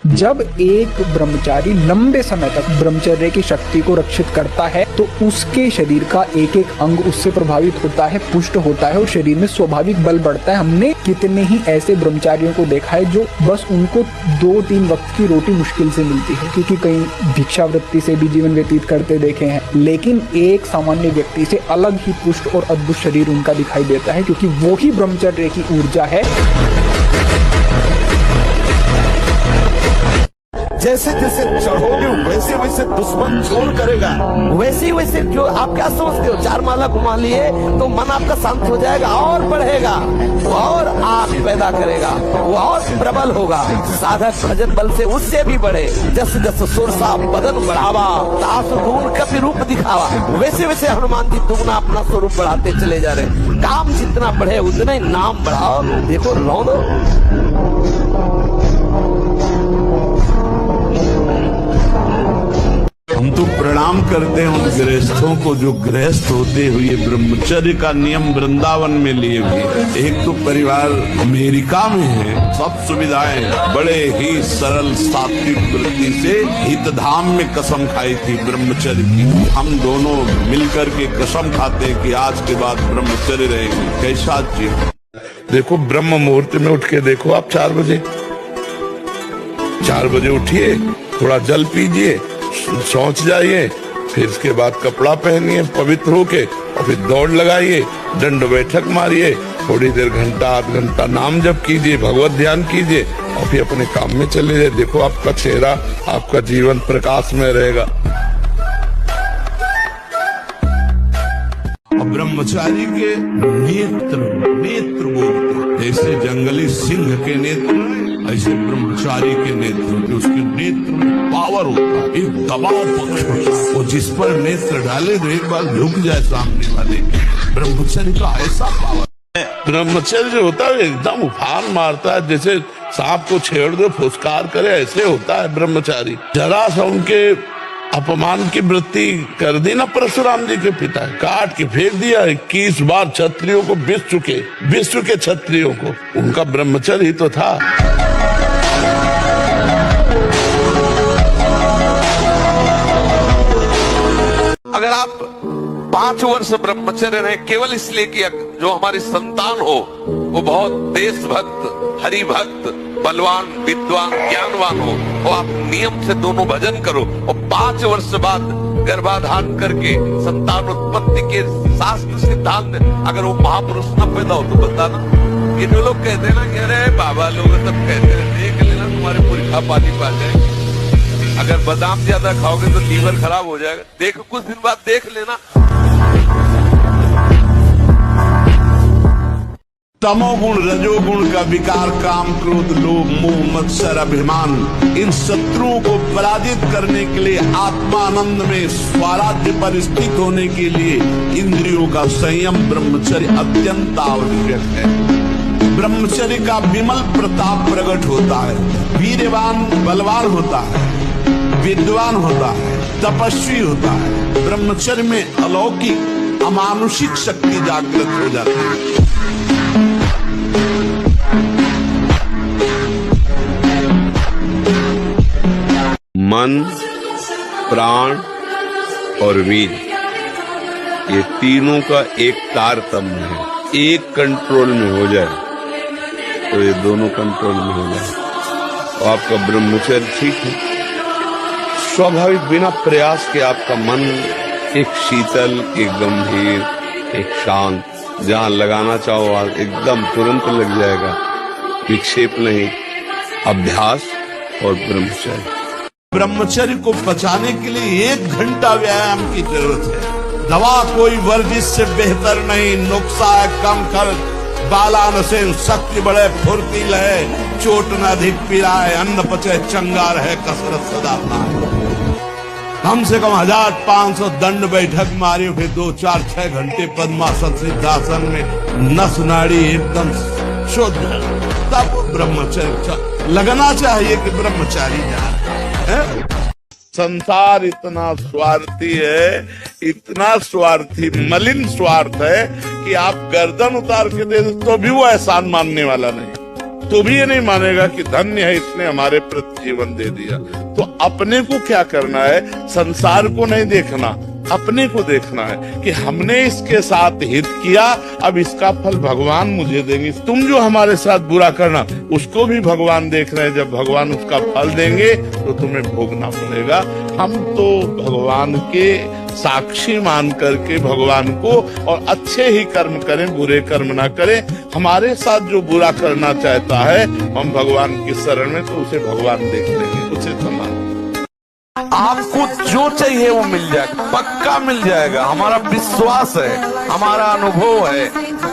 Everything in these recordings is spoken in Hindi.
जब एक ब्रह्मचारी लंबे समय तक ब्रह्मचर्य की शक्ति को रक्षित करता है तो उसके शरीर का एक एक अंग उससे प्रभावित होता है, पुष्ट होता है और शरीर में स्वाभाविक बल बढ़ता है। हमने कितने ही ऐसे ब्रह्मचारियों को देखा है जो बस उनको 2-3 वक्त की रोटी मुश्किल से मिलती है, क्योंकि कई भिक्षावृत्ति से भी जीवन व्यतीत करते देखे हैं, लेकिन एक सामान्य व्यक्ति से अलग ही पुष्ट और अद्भुत शरीर उनका दिखाई देता है, क्योंकि वो ही ब्रह्मचर्य की ऊर्जा है। जैसे जैसे चढ़ोगे वैसे वैसे दुश्मन जोर करेगा, वैसे वैसे जो आप क्या समझते हो 4 माला घुमा लिए तो मन आपका शांत हो जाएगा और बढ़ेगा, वो और आग पैदा करेगा, वो और प्रबल होगा। साधक भजन बल से उससे भी बढ़े। जस जस सुरसा बदन बढ़ावा, तास गुण कपि रूप दिखावा, वैसे वैसे हनुमान जी दुगना अपना स्वरूप बढ़ाते चले जा रहे। काम जितना बढ़े उतना ही नाम बढ़ाओ। देखो हम तो प्रणाम करते हैं उन गृहस्थों को जो गृहस्थ होते हुए ब्रह्मचर्य का नियम वृंदावन में लिए हुए। एक तो परिवार अमेरिका में है, सब सुविधाएं, बड़े ही सरल सात्विक वृत्ति से हितधाम में कसम खाई थी ब्रह्मचर्य की। हम दोनों मिलकर के कसम खाते हैं कि आज के बाद ब्रह्मचर्य रहेगी। कैसा जी? देखो ब्रह्म मुहूर्त में उठ के देखो आप 4 बजे उठिए, थोड़ा जल पीजिए, सोच जाइए, फिर इसके बाद कपड़ा पहनिए पवित्र होके और फिर दौड़ लगाइए, दंड बैठक मारिए, थोड़ी देर घंटा आध घंटा नाम जप कीजिए, भगवत ध्यान कीजिए और फिर अपने काम में चले जाए। देखो आपका चेहरा, आपका जीवन प्रकाश में रहेगा। ब्रह्मचारी के नेत्र बोलते, जैसे जंगली सिंह के नेत्र ऐसे ब्रह्मचारी के नेत्र होते, उसके नेत्र में पावर होता है, एक दबाव पक्ष होता है। वो जिस पर नेत्र डाले तो एक बार झुक जाए सामने वाले। ब्रह्मचर्य का ऐसा पावर। ब्रह्मचर्य जो होता है एकदम उफान मारता है, जैसे सांप को छेड़ दो फुसकार करे, ऐसे होता है ब्रह्मचारी। जरा सा उनके अपमान की वृत्ति कर दी ना परशुराम जी के पिता, काट के फेंक दिया 21 बार क्षत्रियों को, विश्व के क्षत्रियों को। उनका ब्रह्मचर्य ही तो था। अगर आप 5 वर्ष ब्रह्मचर्य रहे केवल इसलिए कि जो हमारी संतान हो वो बहुत देशभक्त, हरिभक्त, बलवान, विद्वान, ज्ञानवान हो, और आप नियम से दोनों भजन करो और 5 वर्ष बाद गर्भाधान करके संतान उत्पत्ति के शास्त्र सिद्धांत अगर वो महापुरुष न पैदा हो तो बताना। ये जो लोग कहते हैं ना कि अरे बाबा लोग सब कहते हैं, देख लेना तुम्हारे पुरखा पानी पा जाएंगे। अगर बादाम ज्यादा खाओगे तो लीवर खराब हो जाएगा। देखो कुछ दिन बाद देख लेना। तमोगुण रजोगुण का विकार, काम क्रोध लोभ मोह मत्सर अभिमान, इन शत्रुओं को पराजित करने के लिए आत्मानंद में स्वराज्य पर स्थित होने के लिए इंद्रियों का संयम ब्रह्मचर्य अत्यंत आवश्यक है। ब्रह्मचर्य का विमल प्रताप प्रकट होता है, वीरवान बलवान होता है, विद्वान होता है, तपस्वी होता है। ब्रह्मचर्य में अलौकिक अमानुषिक शक्ति जागृत हो जाती है। मन, प्राण और वीर, ये तीनों का एक तारतम्य है। एक कंट्रोल में हो जाए तो ये दोनों कंट्रोल में हो जाए और आपका ब्रह्मचर्य ठीक है। स्वाभाविक बिना प्रयास के आपका मन एक शीतल, एक गंभीर, एक शांत, जहां लगाना चाहो एकदम तुरंत लग जाएगा। विक्षेप नहीं, अभ्यास और ब्रह्मचर्य। ब्रह्मचर्य को बचाने के लिए 1 घंटा व्यायाम की जरूरत है। दवा कोई वर्जिश से बेहतर नहीं, नुक्सा है कम खर्च, बालान से शक्ति बढ़े, फुर्तील है, चोट न अधिक पीराए, अन्न पचे चंगा रहे, कसरत सदा पाए। कम से कम 1500 दंड बैठक मारी, फिर 2, 4, 6 घंटे पद्मासन सिद्धासन में नस नाड़ी एकदम शुद्ध, तब ब्रह्मचर्य लगना चाहिए कि ब्रह्मचारी जा रहे हैं। संसार इतना स्वार्थी है, इतना स्वार्थी, मलिन स्वार्थ है कि आप गर्दन उतार के दे तो भी वो एहसान मानने वाला नहीं। तो भी ये नहीं मानेगा कि धन्य है इसने हमारे प्रति जीवन दे दिया। तो अपने को क्या करना है, संसार को नहीं देखना, अपने को देखना है कि हमने इसके साथ हित किया, अब इसका फल भगवान मुझे देंगे। तुम जो हमारे साथ बुरा करना, उसको भी भगवान देख रहे हैं। जब भगवान उसका फल देंगे तो तुम्हें भोगना पड़ेगा। हम तो भगवान के साक्षी मान करके भगवान को और अच्छे ही कर्म करें, बुरे कर्म ना करें। हमारे साथ जो बुरा करना चाहता है, हम भगवान की शरण में, तो उसे भगवान देख लेंगे, उसे समान। आपको जो चाहिए वो मिल जाएगा, पक्का मिल जाएगा। हमारा विश्वास है, हमारा अनुभव है,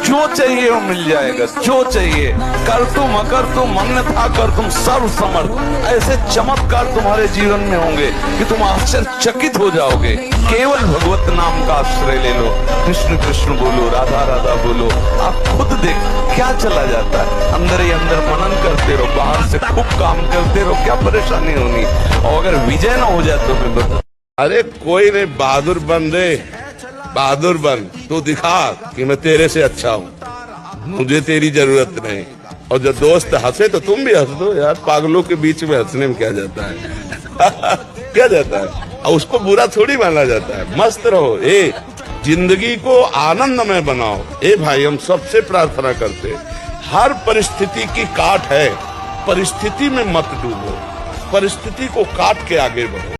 जो चाहिए वो मिल जाएगा। जो चाहिए, कर तुम अकर तुम अन्यथा कर तुम सर्व समर्थ। ऐसे चमत्कार तुम्हारे जीवन में होंगे कि तुम आश्चर्यचकित हो जाओगे। केवल भगवत नाम का आश्रय ले लो, कृष्ण कृष्ण बोलो, राधा राधा बोलो। आप खुद देख क्या चला जाता है। अंदर ही अंदर मनन करते रहो, बाहर से खूब काम करते रहो, क्या परेशानी होनी। और अगर विजय ना हो जाए तो मैं बता, अरे कोई नहीं, बहादुर बन रे, बहादुर बन। तू दिखा कि मैं तेरे से अच्छा हूँ, मुझे तेरी जरूरत नहीं। और जब दोस्त हंसे तो तुम भी हंस दो यार। पागलों के बीच में हंसने में क्या जाता है क्या जाता है। और उसको बुरा थोड़ी माना जाता है। मस्त रहो, जिंदगी को आनंदमय बनाओ। भाई, हम सबसे प्रार्थना करते, हर परिस्थिति की काट है, परिस्थिति में मत डूबो, परिस्थिति को काट के आगे बढ़ो।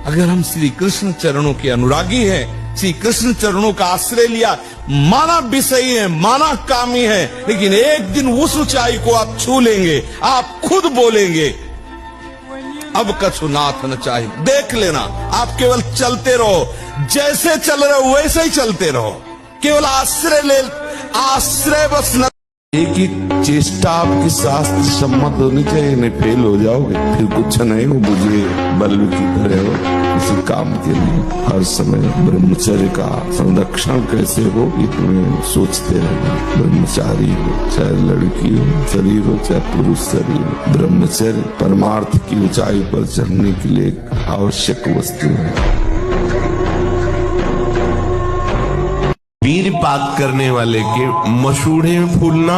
अगर हम श्री कृष्ण चरणों के अनुरागी हैं, श्री कृष्ण चरणों का आश्रय लिया, माना विषयी है, माना कामी है, लेकिन एक दिन उस ऊंचाई को आप छू लेंगे। आप खुद बोलेंगे, अब कछु नाथ न चाहिए। देख लेना, आप केवल चलते रहो, जैसे चल रहे हो वैसे ही चलते रहो। केवल आश्रय ले, आश्रय बस न। एक ही चेष्टा आपकी शास्त्र सम्मत होनी चाहिए, नहीं फेल हो जाओगे, फिर कुछ नहीं हो। बुझे बल्ब की तरह हो किसी काम के लिए। हर समय ब्रह्मचर्य का संरक्षण कैसे हो, ये तुम्हें सोचते रहना। ब्रह्मचारी हो, चाहे लड़की हो, शरीर हो, चाहे पुरुष शरीर हो, ब्रह्मचर्य परमार्थ की ऊंचाई पर चढ़ने के लिए एक आवश्यक वस्तु है। वीरपात करने वाले के मसूड़े में फूलना,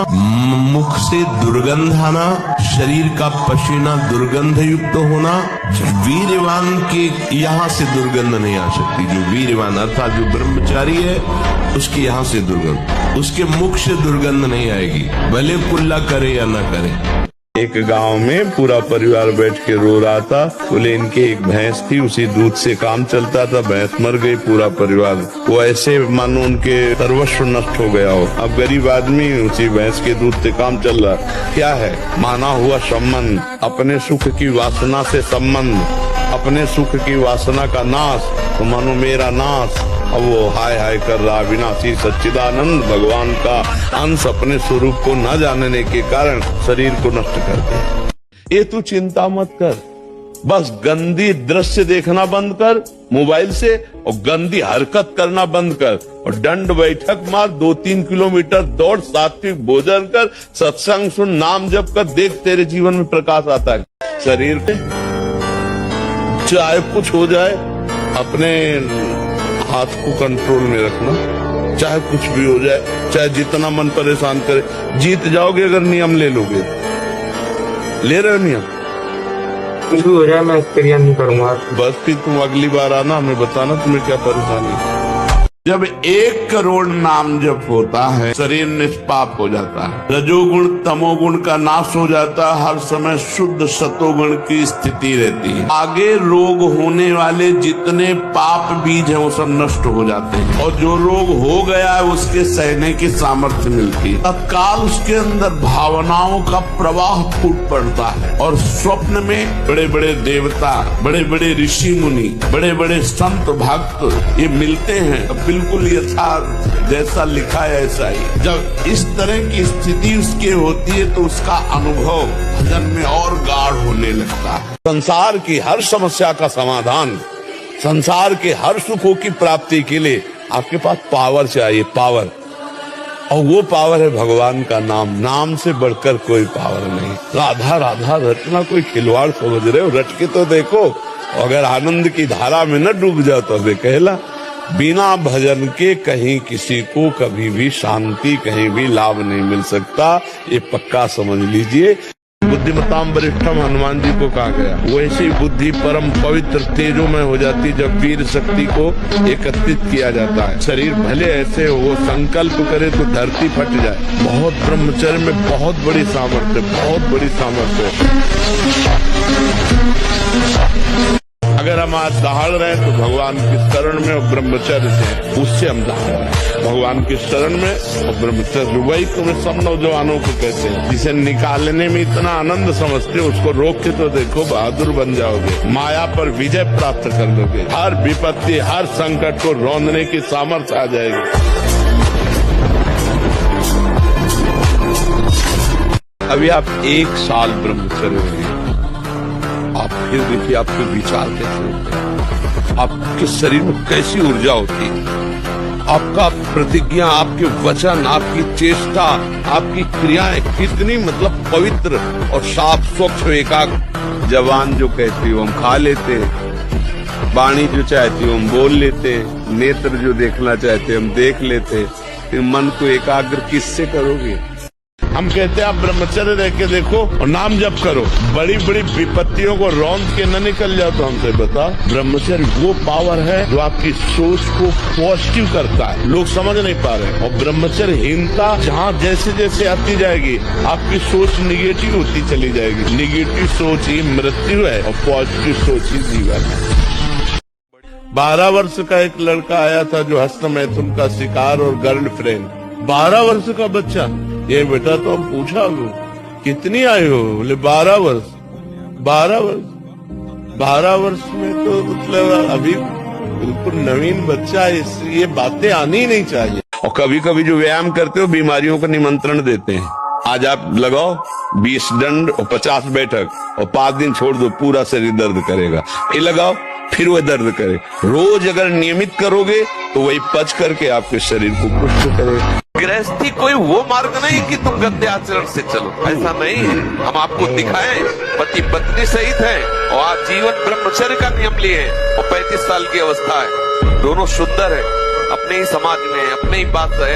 मुख से दुर्गंध आना, शरीर का पसीना दुर्गंध युक्त होना। वीरवान के यहाँ से दुर्गंध नहीं आ सकती। जो वीरवान अर्थात जो ब्रह्मचारी है, उसके यहाँ से दुर्गंध, उसके मुख से दुर्गंध नहीं आएगी, भले कुल्ला करे या न करे। एक गांव में पूरा परिवार बैठ के रो रहा था। बोले इनके एक भैंस थी, उसी दूध से काम चलता था, भैंस मर गई, पूरा परिवार वो ऐसे मानो उनके सर्वस्व नष्ट हो गया हो। अब गरीब आदमी उसी भैंस के दूध से काम चल रहा। क्या है? माना हुआ संबंध, अपने सुख की वासना से संबंध, अपने सुख की वासना का नाश, तो मानो मेरा नाश। अब वो हाय हाय कर रहा। विनाशी सच्चिदानंद भगवान का अंश अपने स्वरूप को न जानने के कारण शरीर को नष्ट कर दे। ये तू चिंता मत कर, बस गंदी दृश्य देखना बंद कर मोबाइल से, और गंदी हरकत करना बंद कर, और दंड बैठक मार, 2-3 किलोमीटर दौड़, सात्विक भोजन कर, सत्संग सुन, नाम जप कर, देख तेरे जीवन में प्रकाश आता है। शरीर पे चाहे कुछ हो जाए, अपने हाथ को कंट्रोल में रखना। चाहे कुछ भी हो जाए, चाहे जितना मन परेशान करे, जीत जाओगे अगर नियम ले लोगे। ले रहे हो नियम? कुछ भी हो जाए मैं क्रिया नहीं करूंगा। बस फिर तुम अगली बार आना, हमें बताना तुम्हें क्या परेशानी है। जब 1 करोड़ नाम जप होता है, शरीर निष्पाप हो जाता है, रजोगुण तमोगुण का नाश हो जाता है, हर समय शुद्ध सतोगुण की स्थिति रहती है। आगे रोग होने वाले जितने पाप बीज हैं वो सब नष्ट हो जाते हैं, और जो रोग हो गया है उसके सहने की सामर्थ्य मिलती है। तत्काल उसके अंदर भावनाओं का प्रवाह फूट पड़ता है, और स्वप्न में बड़े बड़े देवता, बड़े बड़े ऋषि मुनि, बड़े बड़े संत भक्त ये मिलते हैं। बिल्कुल यथार्थ जैसा लिखा है ऐसा ही। जब इस तरह की स्थिति उसके होती है तो उसका अनुभव भजन में और गाढ़ होने लगता है। संसार की हर समस्या का समाधान, संसार के हर सुखों की प्राप्ति के लिए आपके पास पावर चाहिए, पावर। और वो पावर है भगवान का नाम। नाम से बढ़कर कोई पावर नहीं। राधा राधा रटना कोई खिलवाड़ समझ रहे हो? रट के तो देखो, अगर आनंद की धारा में न डूब जाओ तो अबे कहला। बिना भजन के कहीं किसी को कभी भी शांति, कहीं भी लाभ नहीं मिल सकता, ये पक्का समझ लीजिए। बुद्धिमताम वरिष्ठम हनुमान जी को कहा गया, वैसी बुद्धि परम पवित्र तेजोमय हो जाती जब वीर शक्ति को एकत्रित किया जाता है। शरीर भले ऐसे हो, संकल्प करे तो धरती फट जाए। बहुत ब्रह्मचर्य में बहुत बड़ी सामर्थ्य, बहुत बड़ी सामर्थ्य। अगर हम आज दहाड़ रहे हैं तो भगवान की शरण में और ब्रह्मचर्य से, उससे हम दहाड़ रहे हैं भगवान की शरण में और ब्रह्मचर्य। वही तुम्हें सब नौजवानों को कहते हैं, जिसे निकालने में इतना आनंद समझते हो, उसको रोक के तो देखो, बहादुर बन जाओगे, माया पर विजय प्राप्त कर लोगे, हर विपत्ति, हर संकट को रौंदने की सामर्थ्य आ जाएगी। अभी आप 1 साल ब्रह्मचर्य में, आप फिर देखिए आपके विचार कैसे होते हैं, आपके शरीर में कैसी ऊर्जा होती है, आपका प्रतिज्ञा, आपके वचन, आपकी चेष्टा, आपकी क्रियाएं कितनी मतलब पवित्र और साफ स्वच्छ एकाग्र। जवान जो कहती हो हम खा लेते, वाणी जो चाहती हो हम बोल लेते, नेत्र जो देखना चाहते हम देख लेते, फिर मन को एकाग्र किससे करोगे? हम कहते हैं आप ब्रह्मचर्य रह के देखो और नाम जप करो, बड़ी बड़ी विपत्तियों को रौंद के न निकल जाओ। तो हमसे बता, ब्रह्मचर्य वो पावर है जो आपकी सोच को पॉजिटिव करता है, लोग समझ नहीं पा रहे। और ब्रह्मचर्यहीनता जहाँ जैसे जैसे आती जाएगी, आपकी सोच निगेटिव होती चली जाएगी। निगेटिव सोच ही मृत्यु है और पॉजिटिव सोच ही जीवन है। 12 वर्ष का एक लड़का आया था जो हस्त मैथुन का शिकार और गर्लफ्रेंड। 12 वर्ष का बच्चा, ये बेटा तो हम पूछा लो कितनी आए हो? बोले 12 वर्ष। 12 वर्ष में तो मतलब अभी बिल्कुल नवीन बच्चा है, इसलिए बातें आनी ही नहीं चाहिए। और कभी कभी जो व्यायाम करते हो बीमारियों को निमंत्रण देते हैं। आज आप लगाओ 20 दंड और 50 बैठक और 5 दिन छोड़ दो, पूरा शरीर दर्द करेगा। फिर लगाओ, फिर वह दर्द करे। रोज अगर नियमित करोगे तो वही पच करके आपके शरीर को पुष्ट करेगा। गृहस्थी कोई वो मार्ग नहीं कि तुम गंदे आचरण से चलो, ऐसा नहीं है। हम आपको दिखाएं, पति पत्नी सहित हैं और आजीवन ब्रह्मचर्य का नियम लिए हैं और 35 साल की अवस्था है, दोनों सुंदर है, अपने ही समाज में, अपने ही बात है।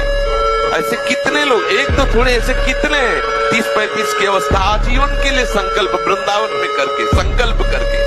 ऐसे कितने लोग, एक तो थोड़े, ऐसे कितने हैं 30-35 की अवस्था, आजीवन के लिए संकल्प वृंदावन में करके, संकल्प करके।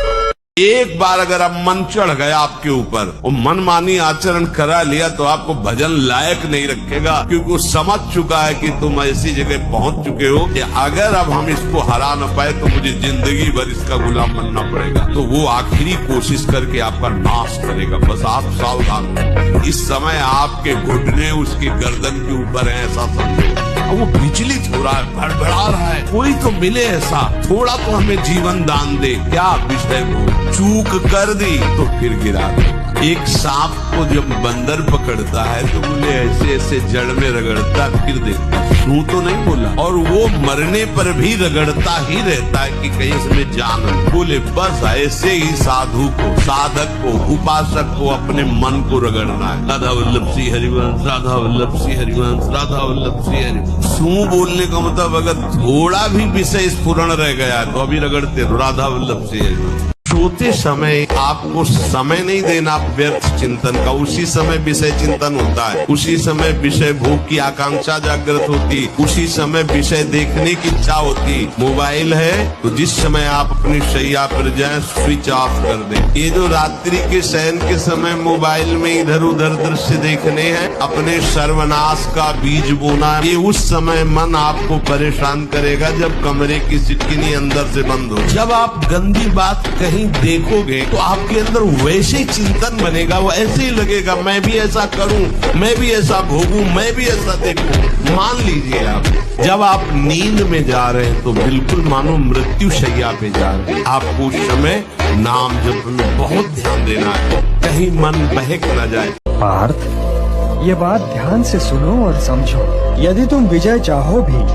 एक बार अगर आप मन चढ़ गया आपके ऊपर और मनमानी आचरण करा लिया तो आपको भजन लायक नहीं रखेगा, क्योंकि वो समझ चुका है कि तुम ऐसी जगह पहुंच चुके हो कि अगर अब हम इसको हरा न पाए तो मुझे जिंदगी भर इसका गुलाम बनना पड़ेगा। तो वो आखिरी कोशिश करके आपका नाश करेगा। बस आप सावधान। इस समय आपके घुटने उसकी गर्दन के ऊपर है, ऐसा समझो। वो विचलित हो रहा है, भड़बड़ा रहा है, कोई तो मिले ऐसा, थोड़ा तो हमें जीवन दान दे। क्या विषय हो? चूक कर दी तो फिर गिरा दे। एक सांप को जब बंदर पकड़ता है तो बोले ऐसे ऐसे जड़ में रगड़ता, फिर देखता, तू तो नहीं बोला, और वो मरने पर भी रगड़ता ही रहता है कि कहीं इसमें जान हो। बोले बस ऐसे ही साधु को, साधक को, उपासक को अपने मन को रगड़ना है। राधा वल्लभ श्री हरिवंश, राधा वल्लभ श्री हरिवंश, राधा वल्लभ श्री हरिवंश। सू बोलने का मतलब अगर थोड़ा भी विषय स्फुरण रह गया तो अभी रगड़ते राधा वल्लभ श्री हरिवंश। सोते समय आपको समय नहीं देना व्यर्थ चिंतन का, उसी समय विषय चिंतन होता है, उसी समय विषय भोग की आकांक्षा जागृत होती, उसी समय विषय देखने की इच्छा होती। मोबाइल है तो जिस समय आप अपनी शैया पर जाएं स्विच ऑफ कर दें। ये जो रात्रि के शयन के समय मोबाइल में इधर उधर दृश्य देखने हैं, अपने सर्वनाश का बीज बोना, ये उस समय मन आपको परेशान करेगा जब कमरे की सिटकिनी अंदर से बंद हो। जब आप गंदी बात कहीं देखोगे तो आपके अंदर वैसे चिंतन बनेगा, वो ऐसे ही लगेगा मैं भी ऐसा करूं, मैं भी ऐसा भोगूं, मैं भी ऐसा देखूं। मान लीजिए आप जब आप नींद में जा रहे हैं तो बिल्कुल मानो मृत्यु शैया पे जा रहे हैं। आपको उस समय नाम जप में बहुत ध्यान देना है, कहीं मन बहक न जाए। पार्थ, ये बात ध्यान से सुनो और समझो। यदि तुम विजय चाहो भी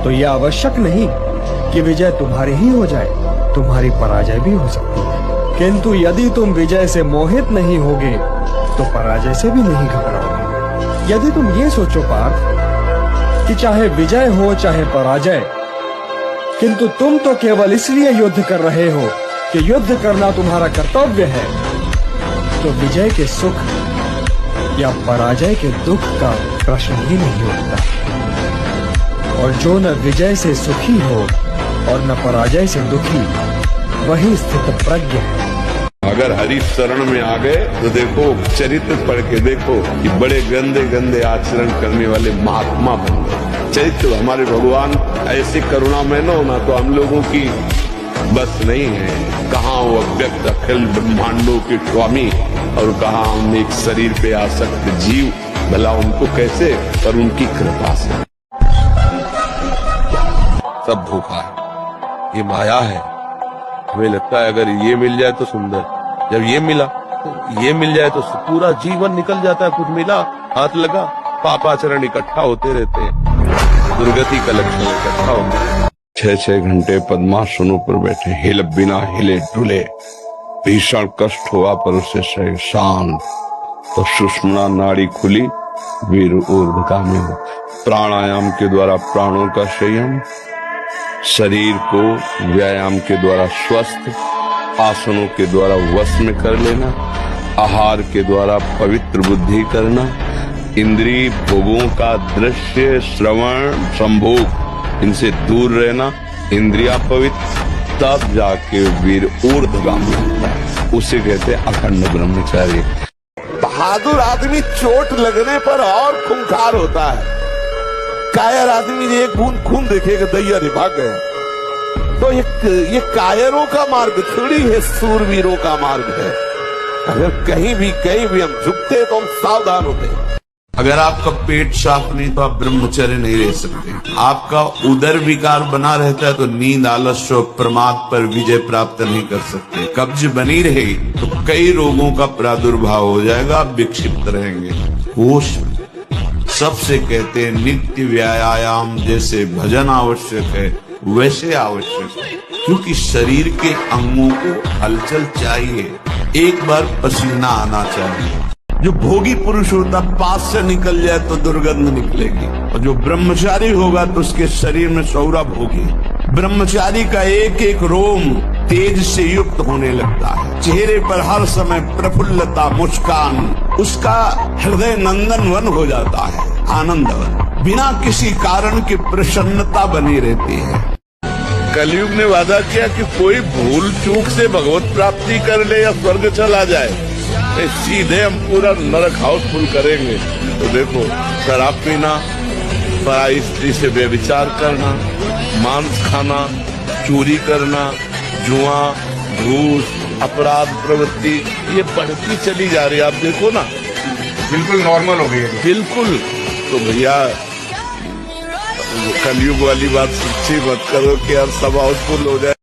तो यह आवश्यक नहीं कि विजय तुम्हारी ही हो जाए, तुम्हारी पराजय भी हो सकती है। किंतु यदि तुम विजय से मोहित नहीं होगे तो पराजय से भी नहीं घबराओगे। यदि तुम ये सोचो पार्थ कि चाहे विजय हो चाहे पराजय, किंतु तुम तो केवल इसलिए युद्ध कर रहे हो कि युद्ध करना तुम्हारा कर्तव्य है, तो विजय के सुख या पराजय के दुख का प्रश्न ही नहीं उठता। और जो न विजय से सुखी हो और न पराजय से दुखी, वही स्थित प्रज्ञ है। अगर हरि शरण में आ गए तो देखो, चरित्र पढ़ के देखो कि बड़े गंदे गंदे आचरण करने वाले महात्मा बन गए। चरित्र हमारे भगवान ऐसे करुणामय न होना तो हम लोगों की बस नहीं है। कहाँ वो अव्यक्त अखिल ब्रह्मांडों के स्वामी और कहाँ हम एक शरीर पे आसक्त जीव, भला उनको कैसे, पर उनकी कृपा से। सब धोखा है, ये माया है। हमें लगता है अगर ये मिल जाए तो सुंदर, जब ये मिला तो ये मिल जाए तो पूरा जीवन निकल जाता है। कुछ मिला, हाथ लगा, पापाचरण इकट्ठा होते रहते हैं, दुर्गति का लक्षण इकट्ठा होता है। 6-6 घंटे पद्मासनों पर बैठे, हिल बिना हिले डुले, भीषण कष्ट हुआ पर उसे शरीर शांत, तो सुषुम्ना नाड़ी खुली, वीर ऊर्ध्वगामी हो। प्राणायाम के द्वारा प्राणों का संयम, शरीर को व्यायाम के द्वारा स्वस्थ, आसनों के द्वारा वश में कर लेना, आहार के द्वारा पवित्र बुद्धि करना, इंद्रिय भोगों का दृश्य श्रवण संभोग इनसे दूर रहना, इंद्रिया पवित्र, तब जाके वीर ऊर्ध्वगामी होता है। उसे कहते अखंड ब्रह्मचारी। बहादुर आदमी चोट लगने पर और खूंखार होता है। कायर आदमी ने एक बूंद खून देखेगा, दैया रे भाग गया। तो ये कायरों का मार्ग थोड़ी है, सूरवीरों का मार्ग है। अगर कहीं भी हम झुकते तो हम सावधान होते। अगर आपका पेट साफ नहीं तो आप ब्रह्मचर्य नहीं रह सकते। आपका उदर विकार बना रहता है तो नींद, आलस्य और प्रमाद पर विजय प्राप्त नहीं कर सकते। कब्ज बनी रहेगी तो कई रोगों का प्रादुर्भाव हो जाएगा, आप विक्षिप्त रहेंगे। होश सबसे कहते हैं नित्य व्यायाम जैसे भजन आवश्यक है वैसे आवश्यक है, क्योंकि शरीर के अंगों को हलचल चाहिए, एक बार पसीना आना चाहिए। जो भोगी पुरुष होता पास से निकल जाए तो दुर्गंध निकलेगी, और जो ब्रह्मचारी होगा तो उसके शरीर में सौरभ होगी। ब्रह्मचारी का एक एक रोम तेज से युक्त होने लगता है, चेहरे पर हर समय प्रफुल्लता, मुस्कान, उसका हृदय नंदनवन हो जाता है, आनंदवन, बिना किसी कारण की प्रसन्नता बनी रहती है। कलयुग ने वादा किया कि कोई भूल चूक से भगवत प्राप्ति कर ले या स्वर्ग चला जाए, सीधे हम पूरा नरक हाउसफुल करेंगे। तो देखो, शराब पीना, पराई स्त्री से व्यभिचार करना, मांस खाना, चोरी करना, जुआ, घूस, अपराध प्रवृत्ति, ये बढ़ती चली जा रही है। आप देखो ना, बिल्कुल नॉर्मल हो गई है। बिल्कुल। तो भैया कलयुग वाली बात सच्ची मत करो कि यार सब हाउसफुल हो जाए।